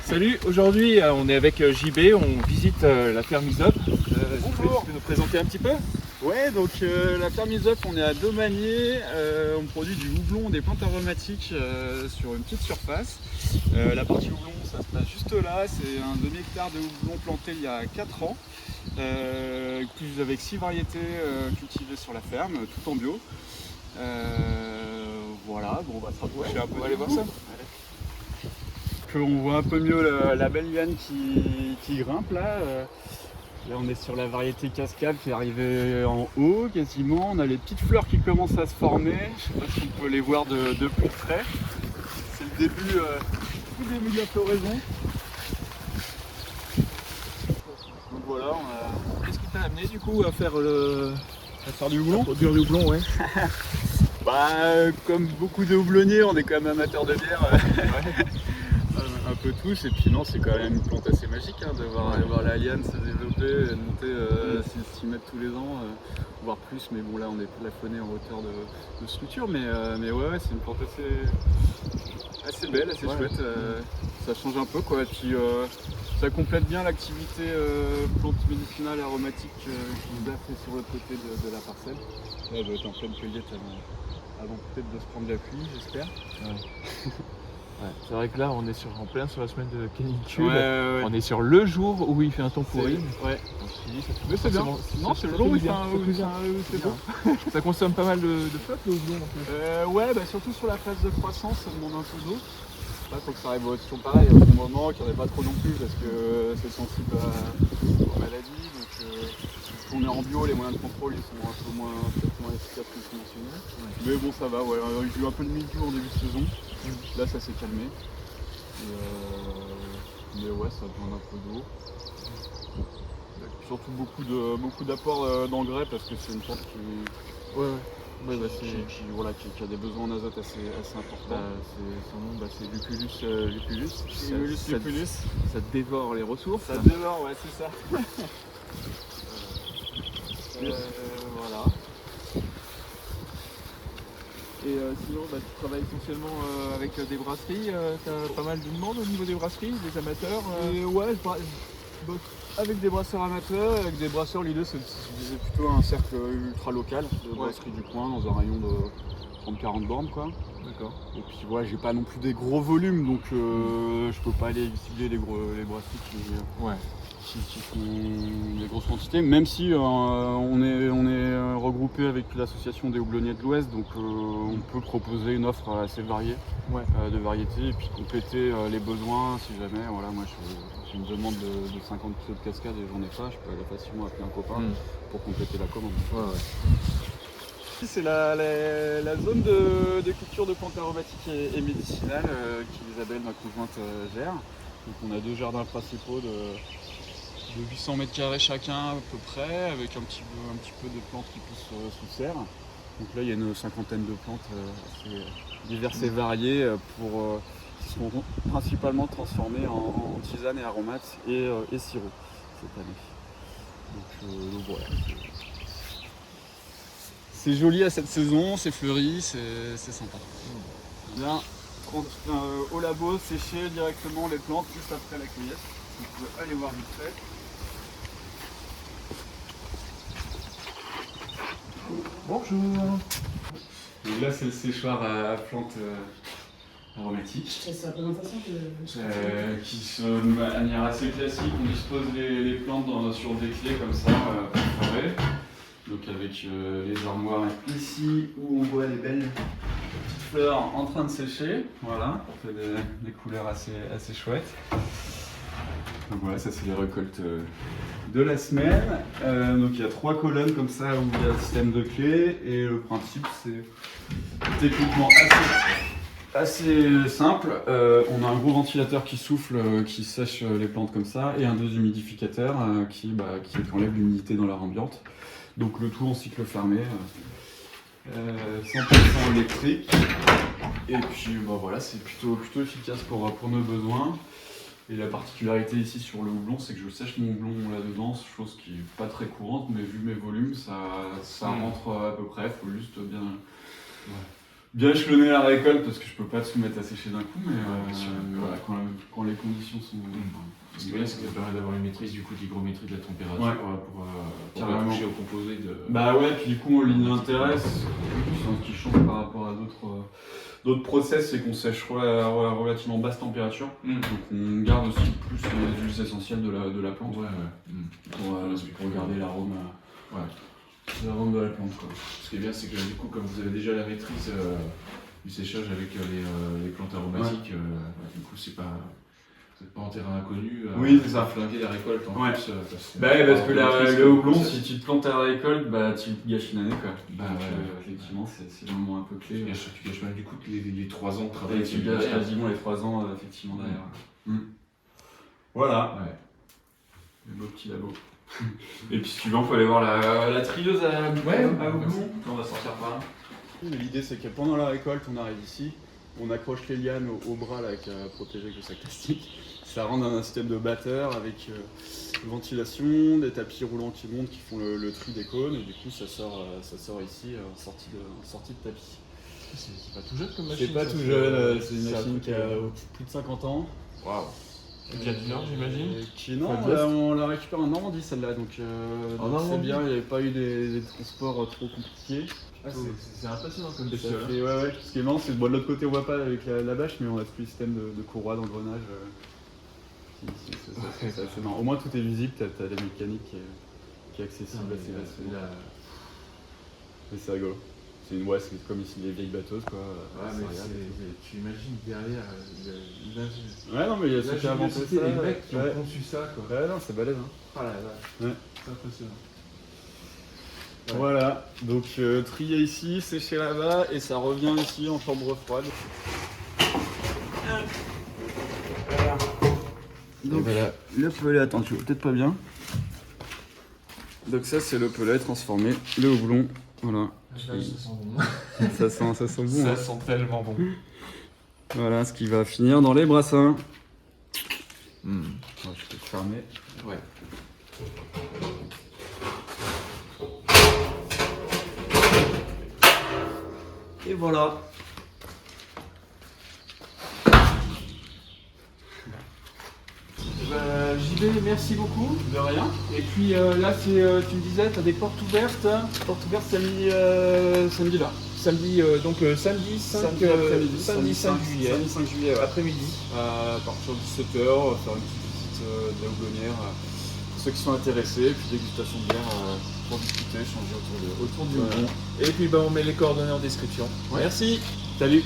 Salut, aujourd'hui on est avec JB, on visite la ferme Isop. Tu peux nous présenter un petit peu? Ouais, donc la ferme Isop, on est à Domanier, on produit du houblon, des plantes aromatiques sur une petite surface. La partie houblon, ça se passe juste là, c'est un demi-hectare de houblon planté il y a 4 ans, plus avec 6 variétés cultivées sur la ferme, tout en bio. Voilà, bon, on va se rapprocher un peu. On va aller voir ça. On voit un peu mieux la belle liane qui grimpe là. Là on est sur la variété cascade qui est arrivée en haut quasiment. On a les petites fleurs qui commencent à se former. Je sais pas si on peut les voir de plus près. C'est le début, tout début de la floraison. Donc voilà, Qu'est-ce qui t'a amené du coup à faire du houblon. produire du houblon, ouais. Comme beaucoup de houblonniers, on est quand même amateurs de bière. Un peu tous, et puis non, c'est quand même une plante assez magique de voir la liane se développer, de monter 6 mètres tous les ans, voire plus, mais bon là on est plafonné en hauteur de structure, mais ouais, c'est une plante assez belle, assez chouette, ça change un peu quoi, et puis ça complète bien l'activité plante médicinale et aromatique qu'ils a fait sur l'autre côté de la parcelle. Là elle doit être en pleine cueillette avant peut-être de se prendre la pluie, j'espère. Ouais, c'est vrai que là on est en plein sur la semaine de canicule, Ouais. On est sur le jour où il fait un temps pourri. Ouais. On se dit, ça fait Mais c'est bien. Non, c'est le jour où c'est beau. Ça consomme pas mal de flotte le houblon en plus. Ouais, surtout sur la phase de croissance, ça demande un peu d'eau. Là, faut que ça arrive toujours pareil, au bon moment, qu'il n'y en ait pas trop non plus, parce que c'est sensible aux maladies. Donc, si on est en bio, les moyens de contrôle ils sont peut-être moins efficaces que conventionnels. Ouais. Mais bon, ça va, ouais. Il y a eu un peu de mildiou en début de saison. Là, ça s'est calmé. Mais ouais, ça demande un peu d'eau. Surtout beaucoup d'apports d'engrais parce que c'est une plante qui a des besoins en azote assez importants. Son nom c'est Lupulus. Ça dévore les ressources. Ça dévore, ouais, c'est ça. Voilà. Et sinon, tu travailles essentiellement avec des brasseries. Tu as pas mal de demandes au niveau des brasseries, des amateurs. Ouais, je bosse avec des brasseurs amateurs. Avec des brasseurs, l'idée c'est plutôt un cercle ultra local de brasseries du coin dans un rayon de 30-40 bornes quoi. D'accord. Et puis ouais, j'ai pas non plus des gros volumes donc je peux pas aller cibler les brasseries qui font des grosses quantités, même si on est regroupé avec l'association des houblonniers de l'Ouest, donc on peut proposer une offre assez variée de variétés et puis compléter les besoins si jamais. Voilà, moi j'ai une demande de 50 kg de cascade et j'en ai pas, je peux aller facilement appeler un copain pour compléter la commande. C'est la zone de culture de plantes aromatiques et médicinales qu'Isabelle, ma conjointe, gère. Donc on a 2 jardins principaux de 800 mètres carrés chacun à peu près, avec un petit peu de plantes qui poussent sous serre. Donc là il y a une cinquantaine de plantes assez diverses et variées qui sont principalement transformées en tisanes et aromates et sirop cette année. Donc voilà. C'est joli à cette saison, c'est fleuri, c'est sympa. Bien, au labo, sécher directement les plantes juste après la cueillette. Vous pouvez aller voir vite fait. Bonjour. Donc là, c'est le séchoir à plantes aromatiques. C'est sa présentation Qui de manière assez classique, on dispose les plantes sur des clés comme ça pour forer. Donc avec les armoires ici où on voit les belles petites fleurs en train de sécher. Voilà, ça fait des couleurs assez chouettes. Donc voilà, ça c'est les récoltes de la semaine. Donc il y a 3 colonnes comme ça où il y a le système de clés et le principe c'est techniquement assez simple. On a un gros ventilateur qui souffle, qui sèche les plantes comme ça et un déshumidificateur qui enlève l'humidité dans l'air ambiante. Donc le tout en cycle fermé, 100% électrique. Et puis voilà, c'est plutôt efficace pour nos besoins. Et la particularité ici sur le houblon, c'est que je sèche mon houblon là-dedans, chose qui n'est pas très courante, mais vu mes volumes, ça rentre à peu près. Il faut juste bien bien échelonner la récolte parce que je peux pas tout mettre à sécher d'un coup, mais bien sûr. voilà, quand les conditions sont... Ce qui est bien, c'est que ça permet d'avoir une maîtrise du coup de l'hygrométrie de la température Ouais. pour Carrément. toucher aux composés de. Bah ouais, puis du coup, en ligne d'intérêt, ce qui change par rapport à d'autres process, c'est qu'on sèche à relativement basse température. Donc on garde aussi plus les huiles essentielles de la plante. Pour garder l'arôme de la plante, quoi. Ce qui est bien, c'est que du coup, comme vous avez déjà la maîtrise du séchage avec les plantes aromatiques, du coup, vous n'êtes pas en terrain inconnu. Oui, c'est ça. Flinguer la récolte en Ouais. plus. Parce que le houblon, si tu te plantes à la récolte, tu gâches une année, quoi. Effectivement, c'est le moment un peu clé. Tu gâches même du coup les 3 ans de travail. Et tu gâches quasiment les 3 ans, effectivement, derrière. Voilà. Le beau petit labo. Et puis, si tu veux, on peut aller voir la trieuse à houblon. On va sortir par là. L'idée, c'est que pendant la récolte, on arrive ici, on accroche les lianes au bras là, protégé avec le sac plastique. Ça rentre dans un système de batteur avec ventilation, des tapis roulants qui montent, qui font le tri des cônes, et du coup, ça sort ici en sortie de tapis. C'est pas tout jeune comme machine. C'est pas tout jeune, c'est une machine qui a plus de 50 ans. Waouh! C'est bien du Nord, j'imagine. Non, on la récupère en Normandie celle-là, donc c'est bien, il n'y avait pas eu des transports trop compliqués. C'est impressionnant comme Ça bestiole. fait, ouais. Ce qui est marrant, c'est que de l'autre côté on voit pas avec la bâche, mais on a tout le système de courroie d'engrenage. C'est assez marrant. Au moins tout est visible, t'as la mécanique qui est accessible assez facilement. Et c'est rigolo. C'est comme ici les vieilles batteuses, quoi. Tu imagines derrière Ouais, non, mais il y a ceux qui ont inventé ça. les mecs qui ont conçu ça, quoi. Ouais, non, c'est balèze, hein. Ah la vache. Ouais. C'est impressionnant. Ouais. Voilà, donc trier ici, sécher là-bas, et ça revient ici en chambre froide. Donc voilà, le pelet, attends, tu vois peut-être pas bien. Donc ça c'est le pelet transformé, le houblon, voilà. Ça sent bon. ça sent bon. Ça Hein. sent tellement bon. Voilà ce qui va finir dans les brassins. Je peux te fermer. Ouais. Et voilà. JB, merci beaucoup. De rien. Et puis là, tu me disais, tu as des portes ouvertes. Portes ouvertes samedi là. Samedi, samedi 5 juillet. Samedi 5 juillet, Après-midi. À partir de 17h, on va faire une petite visite de la houblonnière pour ceux qui sont intéressés, et puis dégustation de bière pour discuter, échanger autour du houblon. Et puis on met les coordonnées en description. Ouais. Merci. Salut.